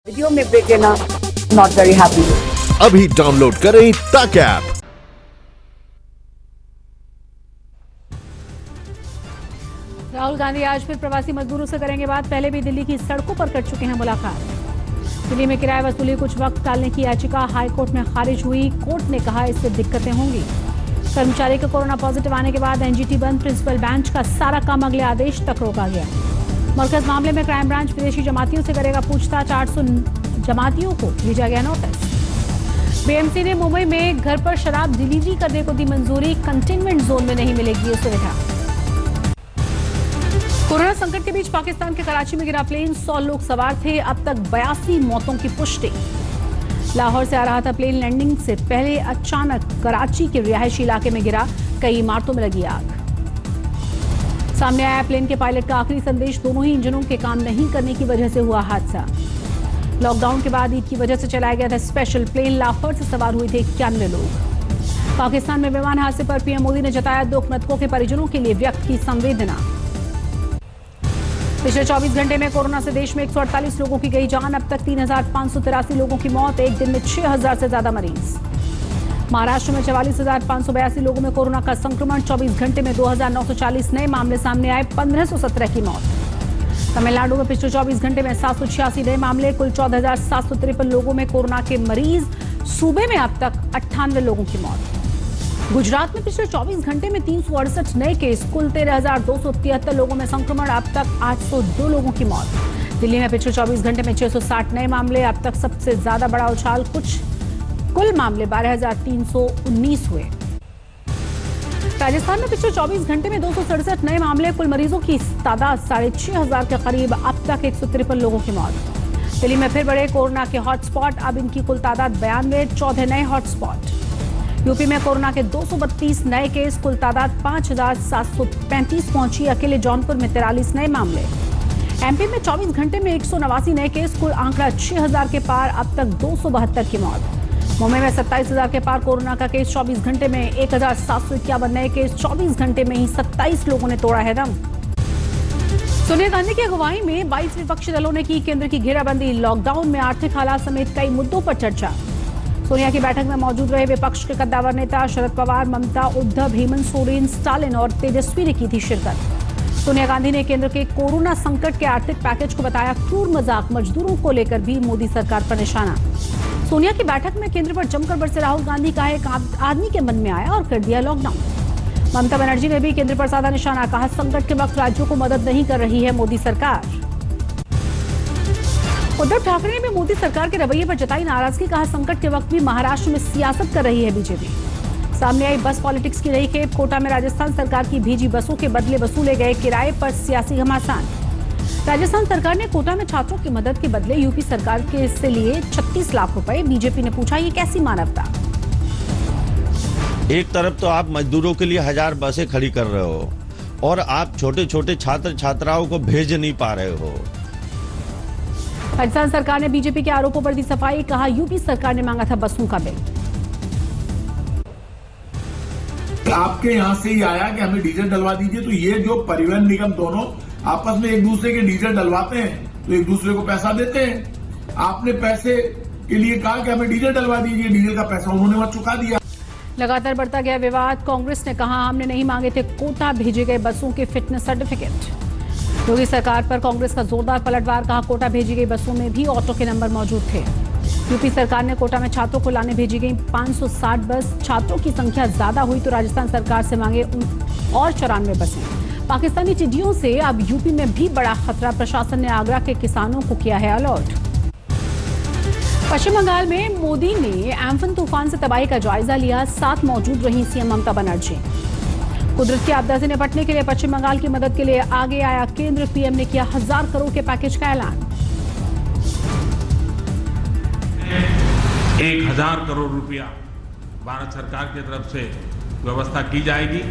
Video में break लेना not very happy. अभी डाउनलोड करें तक ऐप। राहुल गांधी आज फिर प्रवासी मजदूरों से करेंगे बात। पहले भी दिल्ली की सड़कों पर कर चुके हैं मुलाकात। दिल्ली में किराया वसूली कुछ वक्त टालने की याचिका हाईकोर्ट में खारिज हुई। कोर्ट ने कहा इससे दिक्कतें होंगी। कर्मचारी के कोरोना पॉजिटिव आने के बाद एनजीटी बंद। प्रिंसिपल बेंच का सारा काम अगले आदेश तक रोका गया। मरकज मामले में क्राइम ब्रांच विदेशी जमातियों से करेगा पूछताछ। 800 जमातियों को भेजा गया नोटिस। बीएमसी ने मुंबई में घर पर शराब डिलीवरी करने को दी मंजूरी। कंटेनमेंट जोन में नहीं मिलेगी ये सुविधा। कोरोना संकट के बीच पाकिस्तान के कराची में गिरा प्लेन। 100 लोग सवार थे। अब तक 82 मौतों की पुष्टि। लाहौर से आ रहा था प्लेन। लैंडिंग से पहले अचानक कराची के रिहायशी इलाके में गिरा। कई इमारतों में लगी आग। सामने आया प्लेन के पायलट का आखिरी संदेश। दोनों ही इंजनों के काम नहीं करने की वजह से हुआ हादसा। लॉकडाउन के बाद ईद की वजह से चलाया गया था स्पेशल प्लेन। लाहौर से सवार हुए थे 91 लोग। पाकिस्तान में विमान हादसे पर पीएम मोदी ने जताया दुख। मृतकों के परिजनों के लिए व्यक्त की संवेदना। पिछले 24 घंटे में कोरोना से देश में 148 लोगों की गई जान। अब तक 3,583 लोगों की मौत। एक दिन में 6,000 से ज्यादा मरीज। महाराष्ट्र में 44,582 लोगों में कोरोना का संक्रमण। 24 घंटे में 2,940 नए मामले सामने आए। 1,517 की मौत। तमिलनाडु में पिछले 24 घंटे में 786 नए मामले। कुल 14,753 लोगों में कोरोना के मरीज। सूबे में अब तक 98 लोगों की मौत। गुजरात में पिछले 24 घंटे में 368 नए केस। कुल 13,273 लोगों में संक्रमण। अब तक 802 लोगों की मौत। दिल्ली में पिछले 24 घंटे में 660 नए मामले। अब तक सबसे ज्यादा बड़ा उछाल। कुल मामले 12,319 हुए। राजस्थान में पिछले 24 घंटे में 267 नए मामले। कुल मरीजों की तादाद 6,500 के करीब। अब तक 153 लोगों की मौत। दिल्ली में फिर बढ़े कोरोना के हॉटस्पॉट। अब इनकी कुल तादाद 92। 14 नए हॉटस्पॉट। यूपी में कोरोना के 232 नए केस। कुल तादाद 5,735 पहुंची। अकेले जौनपुर में 43 नए मामले। एमपी में 24 घंटे में 189 नए केस। कुल आंकड़ा 6,000 के पार। अब तक 272 की मौत। मुंबई में 27,000 के पार कोरोना का केस। 24 घंटे में 1,751 नए केस। 24 घंटे में ही 27 लोगों ने तोड़ा है दम। सोनिया गांधी की अगुवाई में 22 विपक्षी दलों ने की केंद्र की घेराबंदी। लॉकडाउन में आर्थिक हालात समेत कई मुद्दों पर चर्चा। सोनिया की बैठक में मौजूद रहे विपक्ष के कद्दावर नेता शरद पवार, ममता, उद्धव, हेमंत सोरेन, स्टालिन और तेजस्वी ने की थी शिरकत। सोनिया गांधी ने केंद्र के कोरोना संकट के आर्थिक पैकेज को बताया क्रूर मजाक। मजदूरों को लेकर भी मोदी सरकार पर निशाना। सोनिया की बैठक में केंद्र पर जमकर बरसे राहुल गांधी का एक आदमी के मन में आया और कर दिया लॉकडाउन। ममता बनर्जी ने भी केंद्र पर साधा निशाना। कहा संकट के वक्त राज्यों को मदद नहीं कर रही है मोदी सरकार। उद्धव ठाकरे ने भी मोदी सरकार के रवैये पर जताई नाराजगी। कहा संकट के वक्त भी महाराष्ट्र में सियासत कर रही है बीजेपी। सामने आई बस पॉलिटिक्स की नई खेप। कोटा में राजस्थान सरकार की भेजी बसों के बदले वसूले गए किराए पर सियासी घमासान। राजस्थान सरकार ने कोटा में छात्रों की मदद के बदले यूपी सरकार के से लिए 36 लाख रुपए। बीजेपी ने पूछा ये कैसी मानवता। एक तरफ तो आप मजदूरों के लिए 1000 बसें खड़ी कर रहे हो और आप छोटे छोटे छात्र छात्राओं को भेज नहीं पा रहे हो। राजस्थान सरकार ने बीजेपी के आरोपों पर दी सफाई। कहा यूपी सरकार ने मांगा था बसों का बिल। आपके यहां से ही आया कि हमें डीजल डलवा दीजिए। तो ये जो परिवहन निगम दोनों आपस में एक दूसरे के डीजल डलवाते हैं तो एक दूसरे को पैसा देते हैं। आपने पैसे के लिए कहा कि हमें डीजल डलवा दीजिए। डीजल का पैसा उन्होंने वहां चुका दिया। लगातार बढ़ता गया विवाद। कांग्रेस ने कहा हमने नहीं मांगे थे कोटा भेजे गए बसों के फिटनेस सर्टिफिकेट। योगी सरकार पर कांग्रेस का जोरदार पलटवार। कहा कोटा भेजी गई बसों में भी ऑटो के नंबर मौजूद थे। यूपी सरकार ने कोटा में छात्रों को लाने भेजी गई 560 बस। छात्रों की संख्या ज्यादा हुई तो राजस्थान सरकार से मांगे और 94 बसें। पाकिस्तानी टिड्डियों से अब यूपी में भी बड़ा खतरा। प्रशासन ने आगरा के किसानों को किया है अलर्ट। पश्चिम बंगाल में मोदी ने एम्फन तूफान से तबाही का जायजा लिया। साथ मौजूद रही सीएम ममता बनर्जी। कुदरत की आपदा से निपटने के लिए पश्चिम बंगाल की मदद के लिए आगे आया केंद्र। पीएम ने किया 1000 करोड़ के पैकेज का ऐलान। 1000 करोड़ रुपया भारत सरकार की तरफ से व्यवस्था की जाएगी।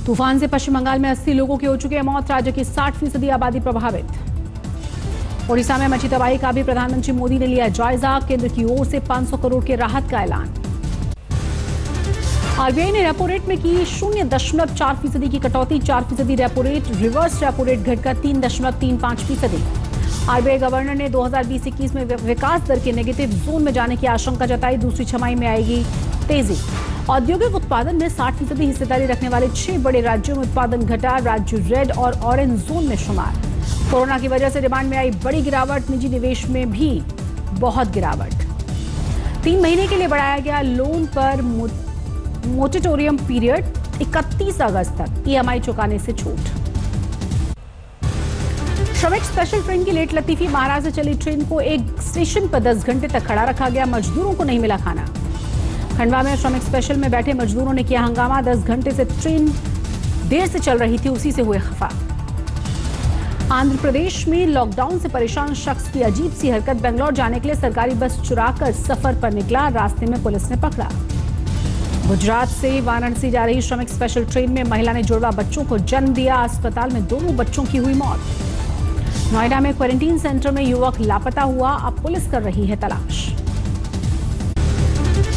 तूफान से पश्चिम बंगाल में 80 लोगों की हो चुकी है मौत। राज्य की 60% आबादी प्रभावित। ओडिशा में मची तबाही का भी प्रधानमंत्री मोदी ने लिया जायजा। केंद्र की ओर से 500 करोड़ के राहत का ऐलान। आरबीआई ने रेपो रेट में की 0.4% की कटौती। 4% repo rate. Reverse repo rate घटकर 3.35%। आरबीआई गवर्नर ने 2020-21 में विकास दर के नेगेटिव जोन में जाने की आशंका जताई। दूसरी छमाही में आएगी तेजी। औद्योगिक उत्पादन में 60% हिस्सेदारी रखने वाले 6 बड़े राज्यों में उत्पादन घटा। राज्य रेड और ऑरेंज जोन में शुमार। कोरोना की वजह से डिमांड में आई बड़ी गिरावट। निजी निवेश में भी बहुत गिरावट। 3 महीने के लिए बढ़ाया गया लोन पर मोरेटोरियम पीरियड। 31 अगस्त तक ईएमआई चुकाने से छूट। श्रमिक स्पेशल ट्रेन की लेट लतीफी। महाराष्ट्र से चली ट्रेन को एक स्टेशन पर 10 घंटे तक खड़ा रखा गया। मजदूरों को नहीं मिला खाना। खंडवा में श्रमिक स्पेशल में बैठे मजदूरों ने किया हंगामा। 10 घंटे से ट्रेन देर से चल रही थी, उसी से हुए खफा। आंध्र प्रदेश में लॉकडाउन से परेशान शख्स की अजीब सी हरकत। बेंगलोर जाने के लिए सरकारी बस चुराकर सफर पर निकला। रास्ते में पुलिस ने पकड़ा। गुजरात से वाराणसी जा रही श्रमिक स्पेशल ट्रेन में महिला ने जुड़वा बच्चों को जन्म दिया। अस्पताल में दोनों बच्चों की हुई मौत। नोएडा में क्वारंटीन सेंटर में युवक लापता हुआ। अब पुलिस कर रही है तलाश।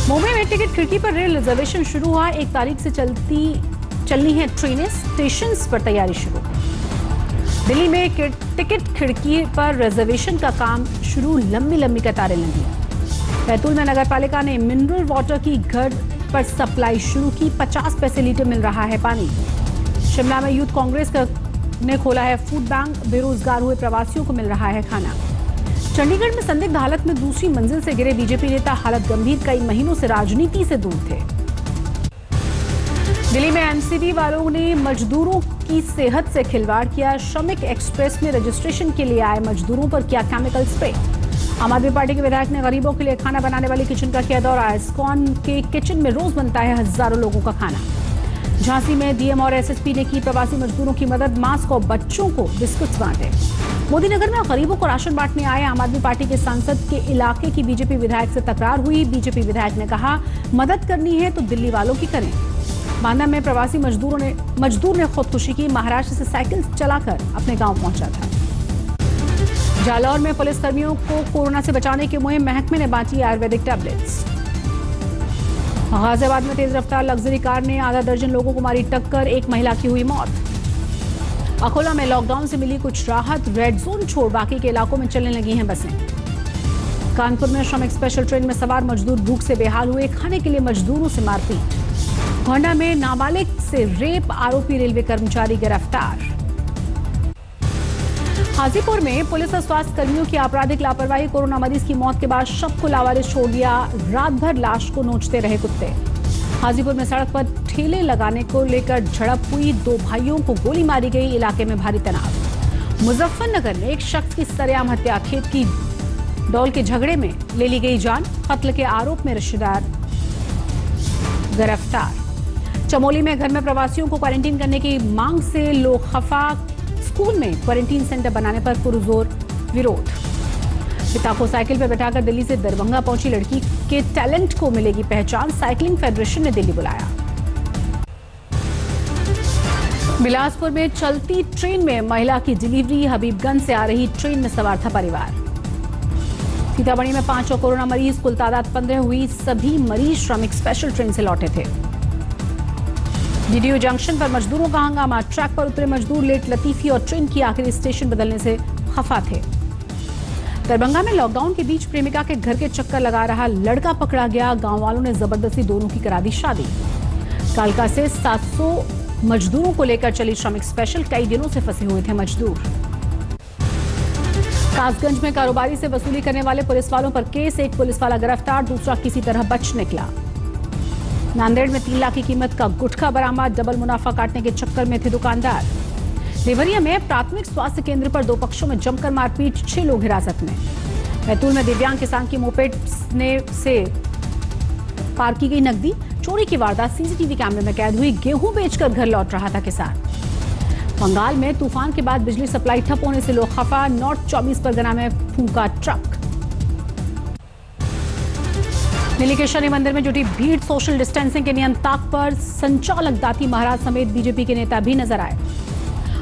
मुंबई में टिकट खिड़की पर रेल रिजर्वेशन शुरू हुआ। 1 तारीख से चलनी है ट्रेनें। स्टेशन पर तैयारी शुरू। दिल्ली में टिकट खिड़की पर रिजर्वेशन का काम शुरू। लंबी लंबी कतारें लगी। बैतूल में नगर पालिका ने मिनरल वाटर की घर पर सप्लाई शुरू की। 50 पैसे लीटर मिल रहा है पानी। शिमला में यूथ कांग्रेस ने खोला है फूड बैंक। बेरोजगार हुए प्रवासियों को मिल रहा है खाना। चंडीगढ़ में संदिग्ध हालत में दूसरी मंजिल से गिरे बीजेपी नेता। हालत गंभीर। कई महीनों से राजनीति से दूर थे। दिल्ली में एनसीबी वालों ने मजदूरों की सेहत से खिलवाड़ किया। श्रमिक एक्सप्रेस में रजिस्ट्रेशन के लिए आए मजदूरों पर किया केमिकल स्प्रे। आम आदमी पार्टी के विधायक ने गरीबों के लिए खाना बनाने वाली किचन का किया दौरा। इस्कॉन के किचन में रोज बनता है हजारों लोगों का खाना। झांसी में डीएम और एसएसपी ने की प्रवासी मजदूरों की मदद। मास्क और बच्चों को बिस्कुट बांटे। मोदीनगर में गरीबों को राशन बांटने आए आम आदमी पार्टी के सांसद के इलाके की बीजेपी विधायक से तकरार हुई। बीजेपी विधायक ने कहा मदद करनी है तो दिल्ली वालों की करें। बांदा में प्रवासी मजदूर ने खुदकुशी की। महाराष्ट्र से साइकिल चलाकर अपने गांव पहुंचा था। जालौर में पुलिसकर्मियों को कोरोना से बचाने की मुहिम। महकमे ने बांटी आयुर्वेदिक टैबलेट्स। गाजियाबाद में तेज रफ्तार लग्जरी कार ने आधा दर्जन लोगों को मारी टक्कर। 1 महिला की हुई मौत। अकोला में लॉकडाउन से मिली कुछ राहत। रेड जोन छोड़ बाकी के इलाकों में चलने लगी हैं बसें। कानपुर में श्रमिक स्पेशल ट्रेन में सवार मजदूर भूख से बेहाल हुए। खाने के लिए मजदूरों से मारपीट। गोंडा में नाबालिग से रेप आरोपी रेलवे कर्मचारी गिरफ्तार। हाजीपुर में पुलिस और स्वास्थ्य कर्मियों की आपराधिक लापरवाही। कोरोना मरीज की मौत के बाद शव को लावारिस छोड़ दिया। रात भर लाश को नोचते रहे कुत्ते। हाजीपुर में सड़क पर ठेले लगाने को लेकर झड़प हुई। 2 भाइयों को गोली मारी गई। इलाके में भारी तनाव। मुजफ्फरनगर में एक शख्स की सरेआम हत्या। खेत की डौल के झगड़े में ले ली गई जान। कत्ल के आरोप में रिश्तेदार गिरफ्तार। चमोली में घर में प्रवासियों को क्वारंटीन करने की मांग से लोग खफा। स्कूल में क्वारंटीन सेंटर बनाने पर पुरजोर विरोध। पिता को साइकिल पर बैठाकर दिल्ली से दरभंगा पहुंची लड़की के टैलेंट को मिलेगी पहचान। साइकिलिंग फेडरेशन ने दिल्ली बुलाया। बिलासपुर में चलती ट्रेन में महिला की डिलीवरी। हबीबगंज से आ रही ट्रेन में सवार था परिवार। सीतामढ़ी में 5 और कोरोना मरीज। कुल तादाद 15 हुई। सभी मरीज श्रमिक स्पेशल ट्रेन से लौटे थे। डीडीयू जंक्शन पर मजदूरों का हंगामा। ट्रैक पर उतरे मजदूर लेट लतीफी और ट्रेन की आखिरी स्टेशन बदलने से खफा थे। दरभंगा में लॉकडाउन के बीच प्रेमिका के घर के चक्कर लगा रहा लड़का पकड़ा गया। गांव वालों ने जबरदस्ती दोनों की करा दी शादी। कालका से 700 मजदूरों को लेकर चली श्रमिक स्पेशल। कई दिनों से फंसे हुए थे मजदूर। कासगंज में कारोबारी से वसूली करने वाले पुलिस वालों पर केस। एक पुलिस वाला गिरफ्तार। दूसरा किसी तरह बच निकला। नांदेड़ में 3 लाख की कीमत का गुटखा बरामद। डबल मुनाफा काटने के चक्कर में थे दुकानदार। देवरिया में प्राथमिक स्वास्थ्य केंद्र पर 2 पक्षों में जमकर मारपीट। 6 लोग हिरासत में। बैतूल में दिव्यांग किसान की मोपेड से पार की गई नकदी। चोरी की वारदात सीसीटीवी कैमरे में कैद हुई। गेहूं बेचकर घर लौट रहा था किसान। बंगाल में तूफान के बाद बिजली सप्लाई ठप होने से लोग खफा। नॉर्थ 24 परगना में फूंका ट्रक। दिल्ली के शनि मंदिर में जुटी भीड़। सोशल डिस्टेंसिंग के नियम ताक पर। संचालक दाती महाराज समेत बीजेपी के नेता भी नजर आए।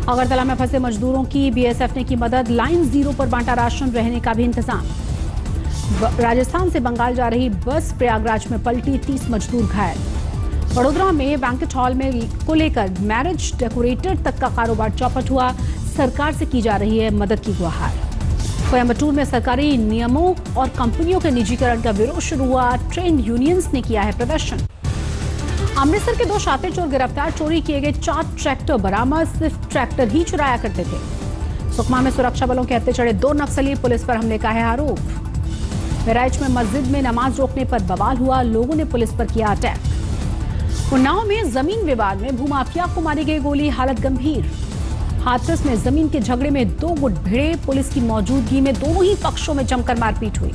अगरतला में फंसे मजदूरों की बीएसएफ ने की मदद। लाइन 0 पर बांटा राशन। रहने का भी इंतजाम। राजस्थान से बंगाल जा रही बस प्रयागराज में पलटी। 30 मजदूर घायल। वडोदरा में बैंकेट हॉल में को लेकर मैरिज डेकोरेटर तक का कारोबार चौपट हुआ। सरकार से की जा रही है मदद की गुहार। कोयम्बटूर में सरकारी नियमों और कंपनियों के निजीकरण का विरोध शुरू हुआ। ट्रेड यूनियंस ने किया है प्रदर्शन। अमृतसर के 2 शातिर चोर गिरफ्तार। चोरी किए गए 4 ट्रैक्टर बरामद। सिर्फ ट्रैक्टर ही चुराया करते थे। सुकमा में सुरक्षा बलों के हत्थे चढ़े 2 नक्सली। पुलिस पर हमले का है आरोप। बहराइच में मस्जिद में नमाज रोकने पर बवाल हुआ। लोगों ने पुलिस पर किया अटैक। उन्नाव में जमीन विवाद में भूमाफिया को मारी गई गोली। हालत गंभीर। हाथरस में जमीन के झगड़े में 2 गुट भिड़े। पुलिस की मौजूदगी में दोनों ही पक्षों में जमकर मारपीट हुई।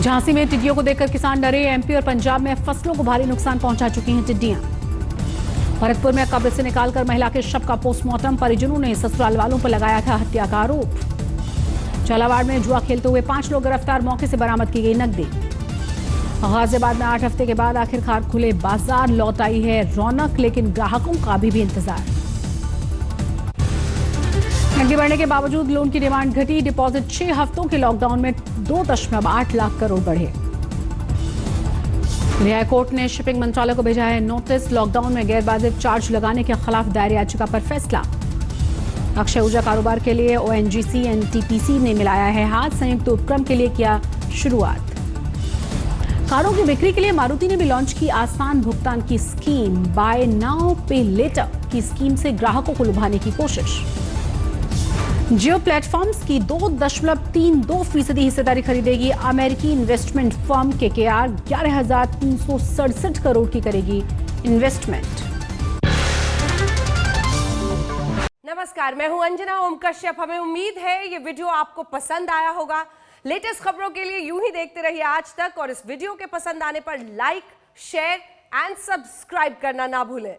झांसी में टिड्डियों को देखकर किसान डरे। एमपी और पंजाब में फसलों को भारी नुकसान पहुंचा चुकी हैं टिड्डियां। भरतपुर में कब्र से निकालकर महिला के शव का पोस्टमार्टम। परिजनों ने ससुराल वालों पर लगाया था हत्या का आरोप। झालावाड़ में जुआ खेलते हुए 5 लोग गिरफ्तार। मौके से बरामद की गई नकदी। गाजियाबाद में 8 हफ्ते के बाद आखिरकार खुले बाजार। लौट आई है रौनक, लेकिन ग्राहकों का अभी भी इंतजार। नकदी बढ़ने के बावजूद लोन की डिमांड घटी। डिपॉजिट 6 हफ्तों के लॉकडाउन में 2.8 लाख करोड़ बढ़े। न्याय कोर्ट ने शिपिंग मंत्रालय को भेजा है नोटिस। लॉकडाउन में गैरवाजिब चार्ज लगाने के खिलाफ दायर याचिका पर फैसला। अक्षय ऊर्जा कारोबार के लिए ओएनजीसी एनटीपीसी ने मिलाया है हाथ। संयुक्त उपक्रम के लिए किया शुरुआत। कारों की बिक्री के लिए मारुति ने भी लॉन्च की आसान भुगतान की स्कीम। बाय नाउ पे लेटर की स्कीम से ग्राहकों को लुभाने की कोशिश। जियो प्लेटफॉर्म्स की 2.32% हिस्सेदारी खरीदेगी अमेरिकी इन्वेस्टमेंट फर्म केकेआर। 11,367 करोड़ की करेगी इन्वेस्टमेंट। नमस्कार, मैं हूं अंजना ओम कश्यप। हमें उम्मीद है ये वीडियो आपको पसंद आया होगा। लेटेस्ट खबरों के लिए यूं ही देखते रहिए आज तक, और इस वीडियो के पसंद आने पर लाइक, शेयर एंड सब्सक्राइब करना ना भूलें।